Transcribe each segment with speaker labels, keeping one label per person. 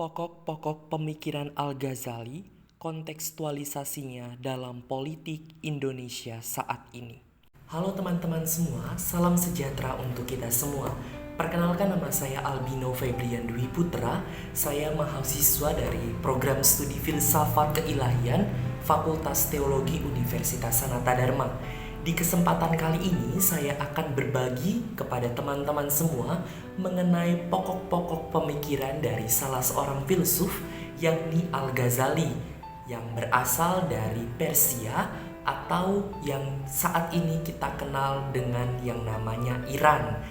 Speaker 1: Pokok-pokok pemikiran Al-Ghazali, kontekstualisasinya dalam politik Indonesia saat ini. Halo teman-teman semua, salam sejahtera untuk kita semua. Perkenalkan, nama saya Albino Febrian Dwi Putra. Saya mahasiswa dari program studi Filsafat Keilahian Fakultas Teologi Universitas Sanata Dharma. Di kesempatan kali ini saya akan berbagi kepada teman-teman semua mengenai pokok-pokok pemikiran dari salah seorang filsuf, yakni Al-Ghazali, yang berasal dari Persia atau yang saat ini kita kenal dengan yang namanya Iran.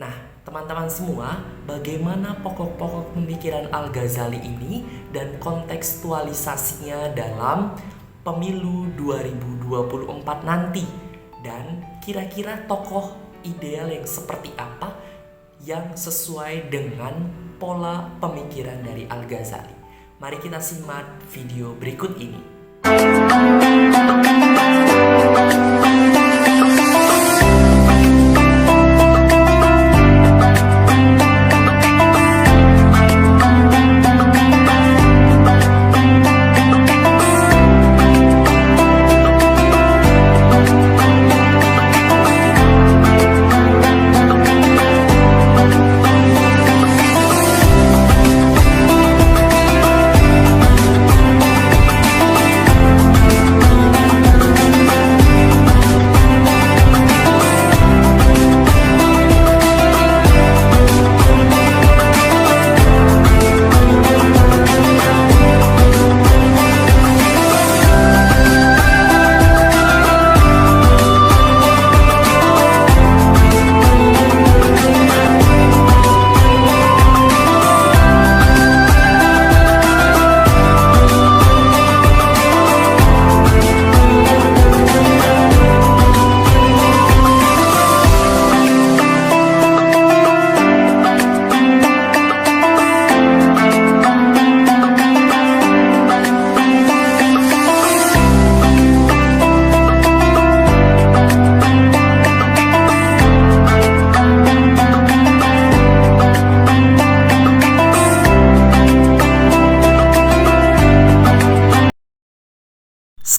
Speaker 1: Nah, teman-teman semua, bagaimana pokok-pokok pemikiran Al-Ghazali ini dan kontekstualisasinya dalam pemilu 2024 nanti? Dan kira-kira tokoh ideal yang seperti apa yang sesuai dengan pola pemikiran dari Al-Ghazali? Mari kita simak video berikut ini.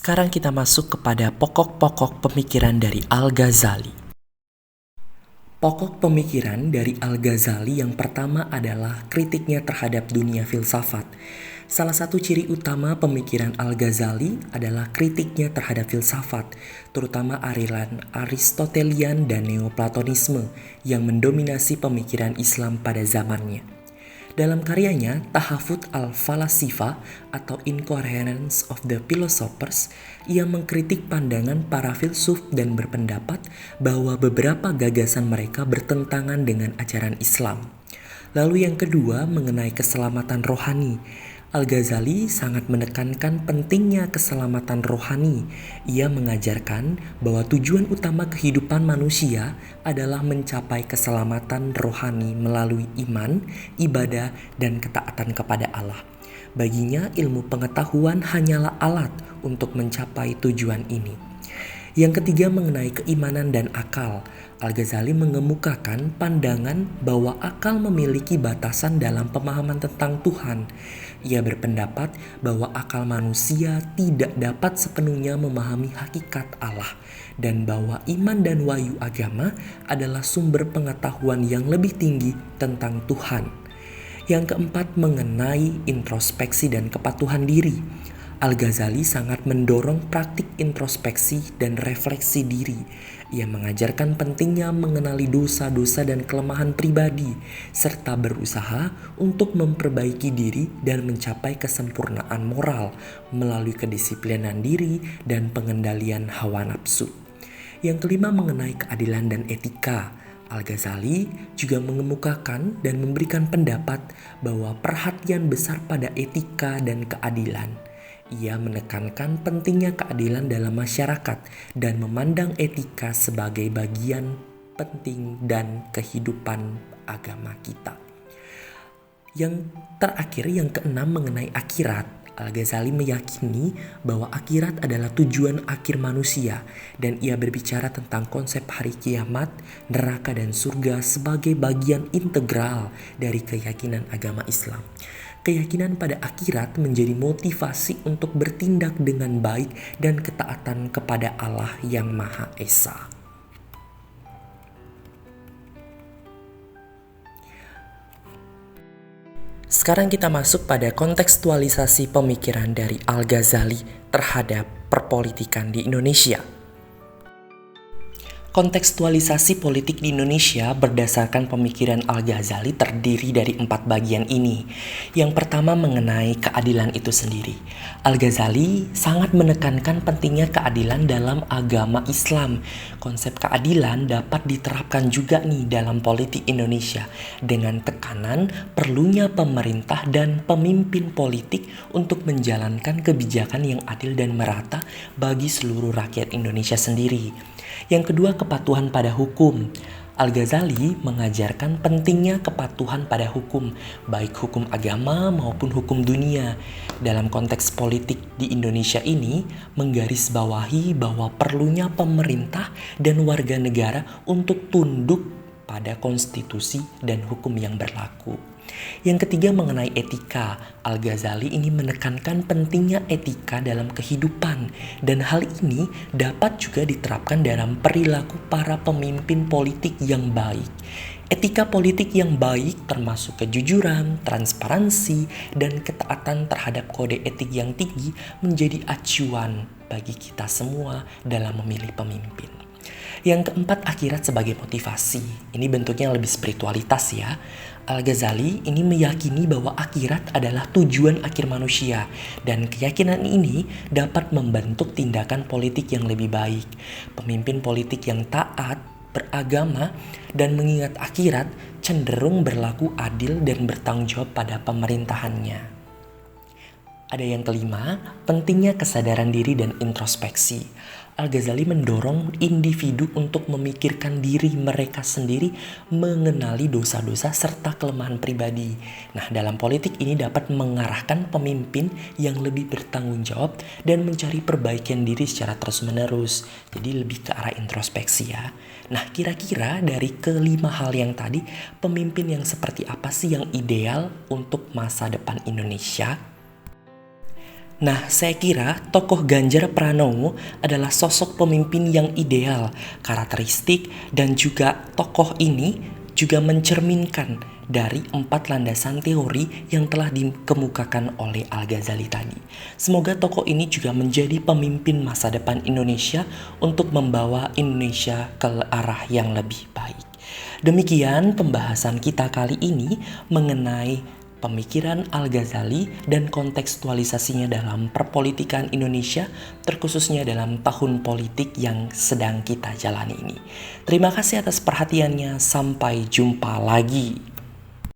Speaker 1: Sekarang kita masuk kepada pokok-pokok pemikiran dari Al-Ghazali. Pokok pemikiran dari Al-Ghazali yang pertama adalah kritiknya terhadap dunia filsafat. Salah satu ciri utama pemikiran Al-Ghazali adalah kritiknya terhadap filsafat, terutama aliran Aristotelian dan Neoplatonisme yang mendominasi pemikiran Islam pada zamannya. Dalam karyanya Tahafut al-Falasifa atau Incoherence of the Philosophers, ia mengkritik pandangan para filsuf dan berpendapat bahwa beberapa gagasan mereka bertentangan dengan ajaran Islam. Lalu yang kedua mengenai keselamatan rohani. Al-Ghazali sangat menekankan pentingnya keselamatan rohani. Ia mengajarkan bahwa tujuan utama kehidupan manusia adalah mencapai keselamatan rohani melalui iman, ibadah, dan ketaatan kepada Allah. Baginya, ilmu pengetahuan hanyalah alat untuk mencapai tujuan ini. Yang ketiga mengenai keimanan dan akal. Al-Ghazali mengemukakan pandangan bahwa akal memiliki batasan dalam pemahaman tentang Tuhan. Ia berpendapat bahwa akal manusia tidak dapat sepenuhnya memahami hakikat Allah, dan bahwa iman dan wahyu agama adalah sumber pengetahuan yang lebih tinggi tentang Tuhan. Yang keempat mengenai introspeksi dan kepatuhan diri. Al-Ghazali sangat mendorong praktik introspeksi dan refleksi diri. Ia mengajarkan pentingnya mengenali dosa-dosa dan kelemahan pribadi, serta berusaha untuk memperbaiki diri dan mencapai kesempurnaan moral melalui kedisiplinan diri dan pengendalian hawa nafsu. Yang kelima mengenai keadilan dan etika. Al-Ghazali juga mengemukakan dan memberikan pendapat bahwa perhatian besar pada etika dan keadilan. Ia menekankan pentingnya keadilan dalam masyarakat dan memandang etika sebagai bagian penting dan kehidupan agama kita. Yang terakhir, yang keenam mengenai akhirat. Al-Ghazali meyakini bahwa akhirat adalah tujuan akhir manusia, dan ia berbicara tentang konsep hari kiamat, neraka dan surga sebagai bagian integral dari keyakinan agama Islam. Keyakinan pada akhirat menjadi motivasi untuk bertindak dengan baik dan ketaatan kepada Allah yang Maha Esa. Sekarang kita masuk pada kontekstualisasi pemikiran dari Al-Ghazali terhadap perpolitikan di Indonesia. Kontekstualisasi politik di Indonesia berdasarkan pemikiran Al-Ghazali terdiri dari 4 bagian ini. Yang pertama mengenai keadilan itu sendiri. Al-Ghazali sangat menekankan pentingnya keadilan dalam agama Islam. Konsep keadilan dapat diterapkan juga nih dalam politik Indonesia dengan tekanan perlunya pemerintah dan pemimpin politik untuk menjalankan kebijakan yang adil dan merata bagi seluruh rakyat Indonesia sendiri. Yang kedua, kepatuhan pada hukum. Al-Ghazali mengajarkan pentingnya kepatuhan pada hukum, baik hukum agama maupun hukum dunia. Dalam konteks politik di Indonesia ini, menggarisbawahi bahwa perlunya pemerintah dan warga negara untuk tunduk pada konstitusi dan hukum yang berlaku. Yang ketiga mengenai etika. Al-Ghazali ini menekankan pentingnya etika dalam kehidupan dan hal ini dapat juga diterapkan dalam perilaku para pemimpin politik yang baik. Etika politik yang baik termasuk kejujuran, transparansi, dan ketaatan terhadap kode etik yang tinggi menjadi acuan bagi kita semua dalam memilih pemimpin. Yang keempat, akhirat sebagai motivasi. Ini bentuknya lebih spiritualitas ya. Al-Ghazali ini meyakini bahwa akhirat adalah tujuan akhir manusia dan keyakinan ini dapat membentuk tindakan politik yang lebih baik. Pemimpin politik yang taat, beragama, dan mengingat akhirat cenderung berlaku adil dan bertanggung jawab pada pemerintahannya. Ada yang kelima, pentingnya kesadaran diri dan introspeksi. Al-Ghazali mendorong individu untuk memikirkan diri mereka sendiri, mengenali dosa-dosa serta kelemahan pribadi. Nah, dalam politik ini dapat mengarahkan pemimpin yang lebih bertanggung jawab dan mencari perbaikan diri secara terus-menerus. Jadi lebih ke arah introspeksi ya. Nah, kira-kira dari kelima hal yang tadi, pemimpin yang seperti apa sih yang ideal untuk masa depan Indonesia? Nah, saya kira tokoh Ganjar Pranowo adalah sosok pemimpin yang ideal. Karakteristik dan juga tokoh ini juga mencerminkan dari 4 landasan teori yang telah dikemukakan oleh Al-Ghazali tadi. Semoga tokoh ini juga menjadi pemimpin masa depan Indonesia untuk membawa Indonesia ke arah yang lebih baik. Demikian pembahasan kita kali ini mengenai pemikiran Al-Ghazali dan kontekstualisasinya dalam perpolitikan Indonesia, terkhususnya dalam tahun politik yang sedang kita jalani ini. Terima kasih atas perhatiannya, sampai jumpa lagi.